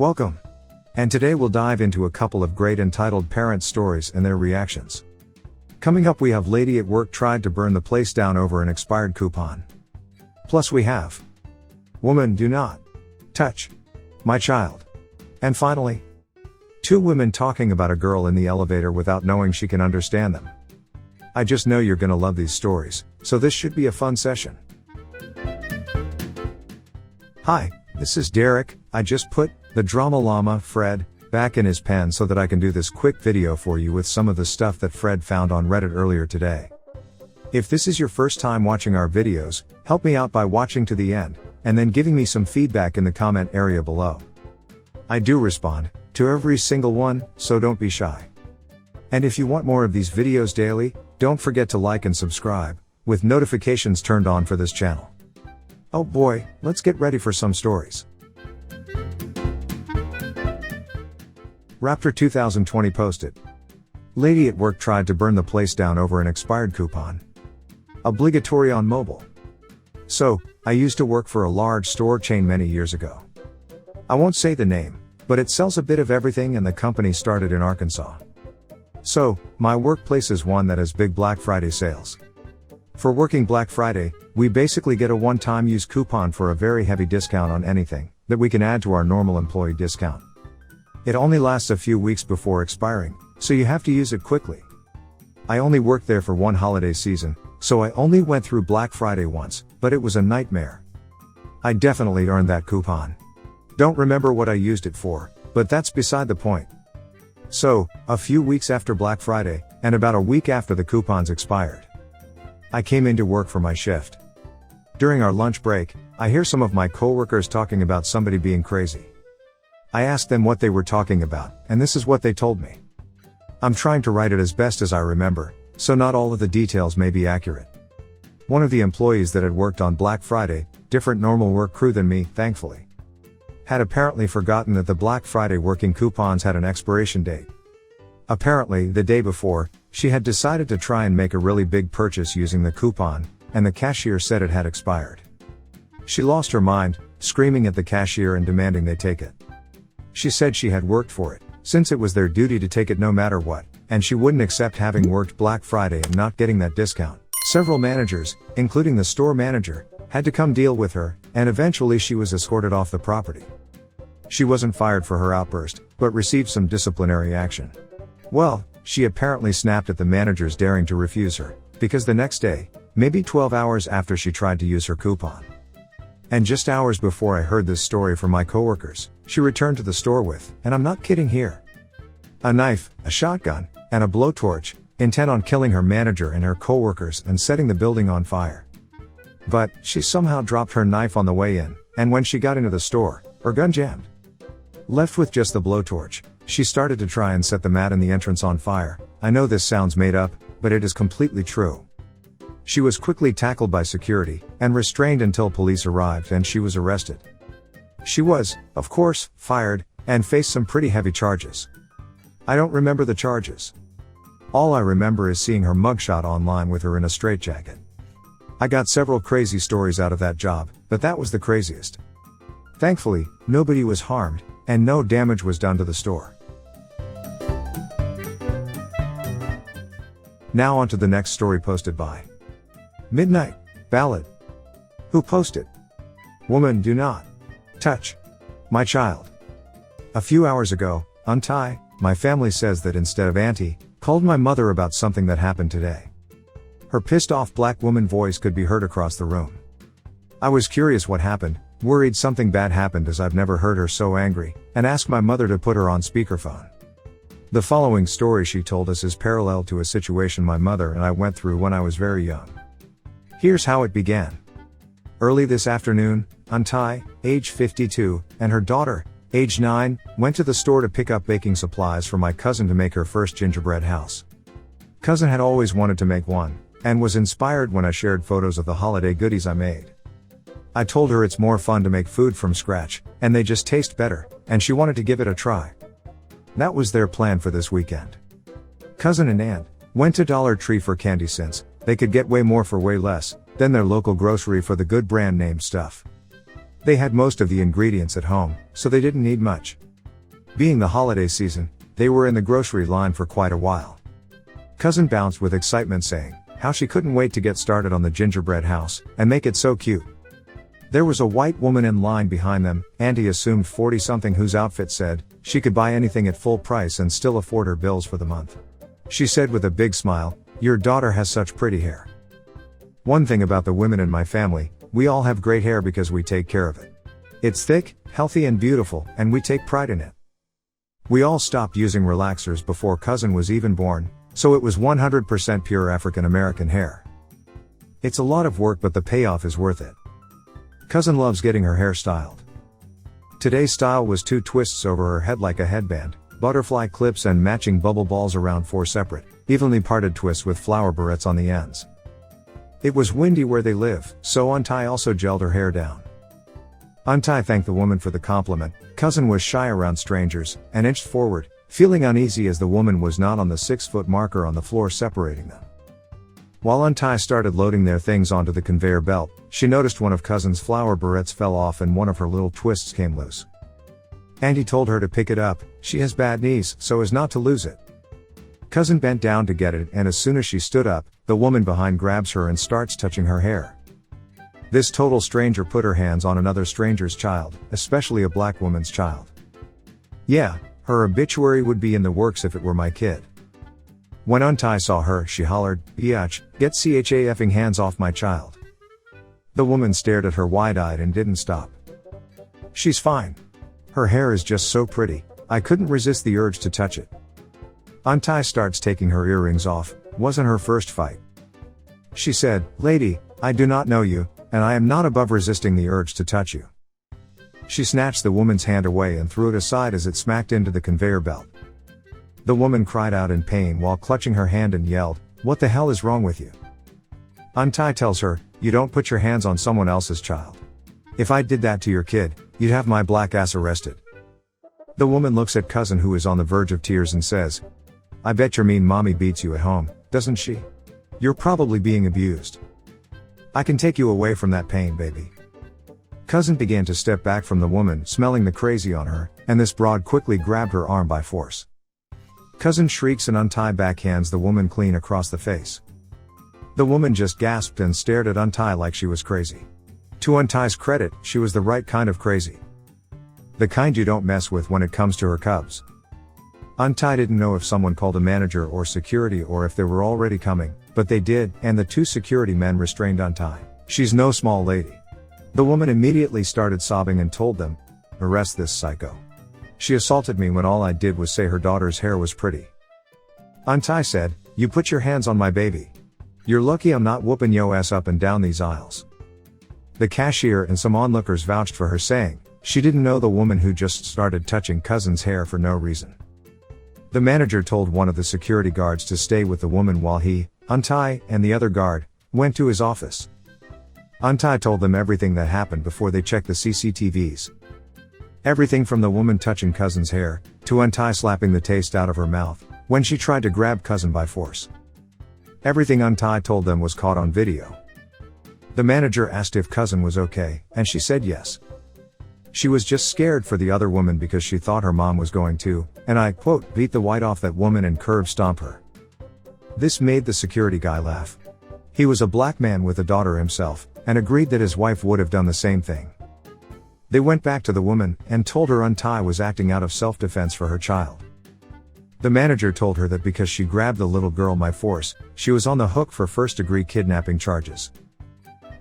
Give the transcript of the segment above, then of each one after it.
Welcome! And today we'll dive into a couple of great entitled parent stories and their reactions. Coming up, we have lady at work tried to burn the place down over an expired coupon. Plus we have woman, do not touch my child. And finally, two women talking about a girl in the elevator without knowing she can understand them. I just know you're gonna love these stories, so this should be a fun session. Hi, this is Derek. I just put the Drama Llama, Fred, back in his pen so that I can do this quick video for you with some of the stuff that Fred found on Reddit earlier today. If this is your first time watching our videos, help me out by watching to the end, and then giving me some feedback in the comment area below. I do respond to every single one, so don't be shy. And if you want more of these videos daily, don't forget to like and subscribe, with notifications turned on for this channel. Oh boy, let's get ready for some stories. Raptor 2020 posted. Lady at work tried to burn the place down over an expired coupon. Obligatory on mobile. So, I used to work for a large store chain many years ago. I won't say the name, but it sells a bit of everything and the company started in Arkansas. So, my workplace is one that has big Black Friday sales. For working Black Friday, we basically get a one-time use coupon for a very heavy discount on anything that we can add to our normal employee discount. It only lasts a few weeks before expiring, so you have to use it quickly. I only worked there for one holiday season, so I only went through Black Friday once, but it was a nightmare. I definitely earned that coupon. Don't remember what I used it for, but that's beside the point. So, a few weeks after Black Friday, and about a week after the coupons expired, I came into work for my shift. During our lunch break, I hear some of my coworkers talking about somebody being crazy. I asked them what they were talking about, and this is what they told me. I'm trying to write it as best as I remember, so not all of the details may be accurate. One of the employees that had worked on Black Friday, different normal work crew than me, thankfully, had apparently forgotten that the Black Friday working coupons had an expiration date. Apparently, the day before, she had decided to try and make a really big purchase using the coupon, and the cashier said it had expired. She lost her mind, screaming at the cashier and demanding they take it. She said she had worked for it, since it was their duty to take it no matter what, and she wouldn't accept having worked Black Friday and not getting that discount. Several managers, including the store manager, had to come deal with her, and eventually she was escorted off the property. She wasn't fired for her outburst, but received some disciplinary action. Well, she apparently snapped at the managers daring to refuse her, because the next day, maybe 12 hours after she tried to use her coupon, and just hours before I heard this story from my coworkers, she returned to the store with, and I'm not kidding here, a knife, a shotgun, and a blowtorch, intent on killing her manager and her coworkers and setting the building on fire. But, she somehow dropped her knife on the way in, and when she got into the store, her gun jammed. Left with just the blowtorch, she started to try and set the mat in the entrance on fire. I know this sounds made up, but it is completely true. She was quickly tackled by security, and restrained until police arrived and she was arrested. She was, of course, fired, and faced some pretty heavy charges. I don't remember the charges. All I remember is seeing her mugshot online with her in a straitjacket. I got several crazy stories out of that job, but that was the craziest. Thankfully, nobody was harmed, and no damage was done to the store. Now on to the next story posted by Midnight Ballad. Who posted? Woman, do not touch my child. A few hours ago, Untie, my family says that instead of auntie, called my mother about something that happened today. Her pissed off black woman voice could be heard across the room. I was curious what happened, worried something bad happened as I've never heard her so angry, and asked my mother to put her on speakerphone. The following story she told us is parallel to a situation my mother and I went through when I was very young. Here's how it began. Early this afternoon, Untie, age 52, and her daughter, age 9, went to the store to pick up baking supplies for my cousin to make her first gingerbread house. Cousin had always wanted to make one, and was inspired when I shared photos of the holiday goodies I made. I told her it's more fun to make food from scratch, and they just taste better, and she wanted to give it a try. That was their plan for this weekend. Cousin and aunt went to Dollar Tree for candy since they could get way more for way less than their local grocery for the good brand name stuff. They had most of the ingredients at home, so they didn't need much. Being the holiday season, they were in the grocery line for quite a while. Cousin bounced with excitement saying how she couldn't wait to get started on the gingerbread house and make it so cute. There was a white woman in line behind them, Auntie assumed 40-something, whose outfit said she could buy anything at full price and still afford her bills for the month. She said with a big smile, "Your daughter has such pretty hair." One thing about the women in my family, we all have great hair because we take care of it. It's thick, healthy and beautiful, and we take pride in it. We all stopped using relaxers before Cousin was even born, so it was 100% pure African American hair. It's a lot of work, but the payoff is worth it. Cousin loves getting her hair styled. Today's style was 2 twists over her head like a headband, butterfly clips and matching bubble balls around 4 separate, evenly parted twists with flower barrettes on the ends. It was windy where they live, so Auntie also gelled her hair down. Auntie thanked the woman for the compliment. Cousin was shy around strangers, and inched forward, feeling uneasy as the woman was not on the 6-foot marker on the floor separating them. While Auntie started loading their things onto the conveyor belt, she noticed one of Cousin's flower barrettes fell off and one of her little twists came loose. Auntie told her to pick it up, she has bad knees, so as not to lose it. Cousin bent down to get it, and as soon as she stood up, the woman behind grabs her and starts touching her hair. This total stranger put her hands on another stranger's child, especially a black woman's child. Yeah, her obituary would be in the works if it were my kid. When Auntie saw her, she hollered, "Biatch, get CHA-effing hands off my child." The woman stared at her wide-eyed and didn't stop. "She's fine. Her hair is just so pretty, I couldn't resist the urge to touch it." Auntie starts taking her earrings off. Wasn't her first fight. She said, "Lady, I do not know you, and I am not above resisting the urge to touch you." She snatched the woman's hand away and threw it aside as it smacked into the conveyor belt. The woman cried out in pain while clutching her hand and yelled, "What the hell is wrong with you?" Auntie tells her, "You don't put your hands on someone else's child. If I did that to your kid, you'd have my black ass arrested." The woman looks at Cousin, who is on the verge of tears, and says, "I bet your mean mommy beats you at home, doesn't she? You're probably being abused. I can take you away from that pain, baby." Cousin began to step back from the woman, smelling the crazy on her, and this broad quickly grabbed her arm by force. Cousin shrieks and Auntie backhands the woman clean across the face. The woman just gasped and stared at Auntie like she was crazy. To Auntie's credit, she was the right kind of crazy. The kind you don't mess with when it comes to her cubs. Auntie didn't know if someone called a manager or security or if they were already coming, but they did, and the 2 security men restrained Auntie. She's no small lady. The woman immediately started sobbing and told them, "Arrest this psycho. She assaulted me when all I did was say her daughter's hair was pretty." Auntie said, "You put your hands on my baby. You're lucky I'm not whooping yo ass up and down these aisles." The cashier and some onlookers vouched for her, saying she didn't know the woman who just started touching Cousin's hair for no reason. The manager told one of the security guards to stay with the woman while he, Auntie, and the other guard went to his office. Auntie told them everything that happened before they checked the CCTVs. Everything from the woman touching Cousin's hair, to Auntie slapping the taste out of her mouth when she tried to grab Cousin by force. Everything Auntie told them was caught on video. The manager asked if Cousin was okay, and she said yes. She was just scared for the other woman because she thought her mom was going to, and I, quote, beat the white off that woman and curb stomp her. This made the security guy laugh. He was a black man with a daughter himself, and agreed that his wife would have done the same thing. They went back to the woman, and told her Auntie was acting out of self-defense for her child. The manager told her that because she grabbed the little girl by force, she was on the hook for first-degree kidnapping charges.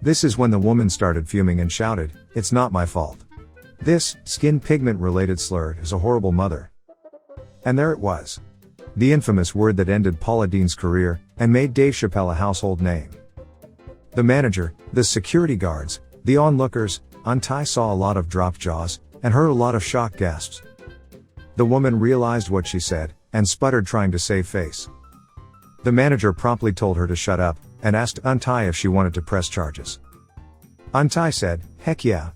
This is when the woman started fuming and shouted, "It's not my fault. This, skin pigment-related slur, is a horrible mother." And there it was. The infamous word that ended Paula Deen's career, and made Dave Chappelle a household name. The manager, the security guards, the onlookers, Auntie saw a lot of dropped jaws, and heard a lot of shocked gasps. The woman realized what she said, and sputtered trying to save face. The manager promptly told her to shut up, and asked Auntie if she wanted to press charges. Auntie said, "Heck yeah."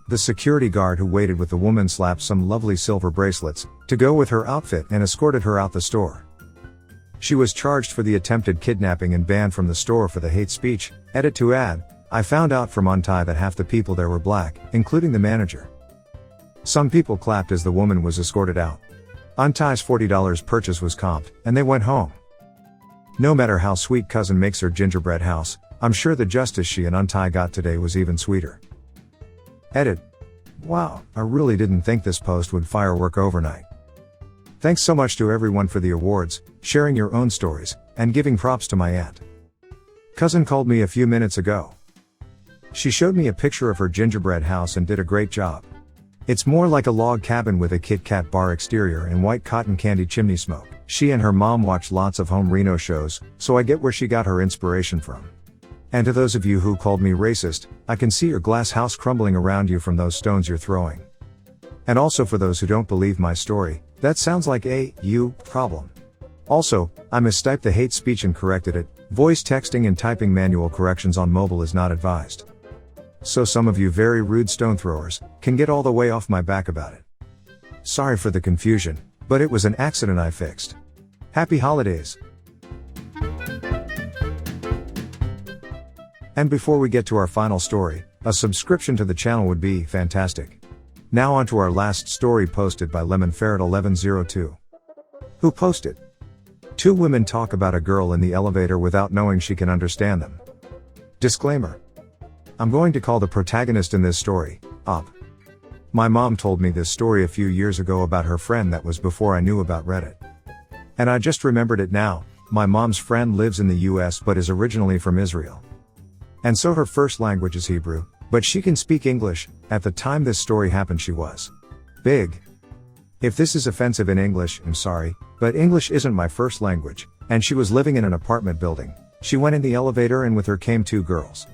The security guard who waited with the woman slapped some lovely silver bracelets to go with her outfit and escorted her out the store. She was charged for the attempted kidnapping and banned from the store for the hate speech. Edit to add, I found out from Auntie that half the people there were black, including the manager. Some people clapped as the woman was escorted out. Untie's $40 purchase was comped, and they went home. No matter how sweet cousin makes her gingerbread house, I'm sure the justice she and Untie got today was even sweeter. Edit. Wow, I really didn't think this post would firework overnight. Thanks so much to everyone for the awards, sharing your own stories, and giving props to my aunt. Cousin called me a few minutes ago. She showed me a picture of her gingerbread house and did a great job. It's more like a log cabin with a Kit Kat bar exterior and white cotton candy chimney smoke. She and her mom watch lots of home reno shows, so I get where she got her inspiration from. And to those of you who called me racist, I can see your glass house crumbling around you from those stones you're throwing. And also for those who don't believe my story, that sounds like a you problem. Also, I mistyped the hate speech and corrected it. Voice texting and typing manual corrections on mobile is not advised. So some of you very rude stone throwers can get all the way off my back about it. Sorry for the confusion, but it was an accident I fixed. Happy holidays! And before we get to our final story, a subscription to the channel would be fantastic. Now on to our last story posted by LemonFerret1102. Who posted? Two women talk about a girl in the elevator without knowing she can understand them. Disclaimer. I'm going to call the protagonist in this story, Op. My mom told me this story a few years ago about her friend. That was before I knew about Reddit. And I just remembered it now. My mom's friend lives in the US but is originally from Israel. And so her first language is Hebrew, but she can speak English. At the time this story happened she was big. If this is offensive in English, I'm sorry, but English isn't my first language, and she was living in an apartment building. She went in the elevator and with her came two girls.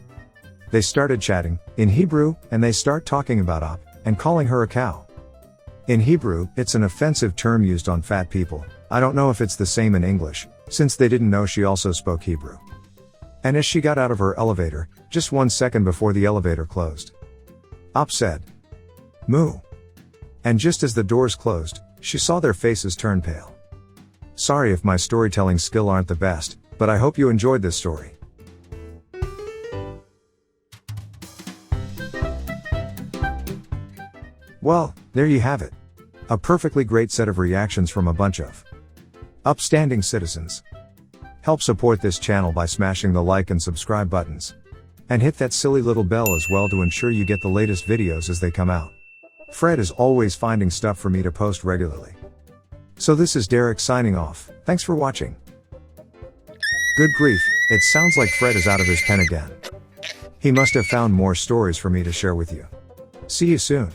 They started chatting, in Hebrew, and they start talking about Op, and calling her a cow. In Hebrew, it's an offensive term used on fat people. I don't know if it's the same in English, since they didn't know she also spoke Hebrew. And as she got out of her elevator, just 1 second before the elevator closed, Op said, "Moo." And just as the doors closed, she saw their faces turn pale. Sorry if my storytelling skill aren't the best, but I hope you enjoyed this story. Well, there you have it. A perfectly great set of reactions from a bunch of upstanding citizens. Help support this channel by smashing the like and subscribe buttons. And hit that silly little bell as well to ensure you get the latest videos as they come out. Fred is always finding stuff for me to post regularly. So this is Derek signing off. Thanks for watching. Good grief, it sounds like Fred is out of his pen again. He must have found more stories for me to share with you. See you soon.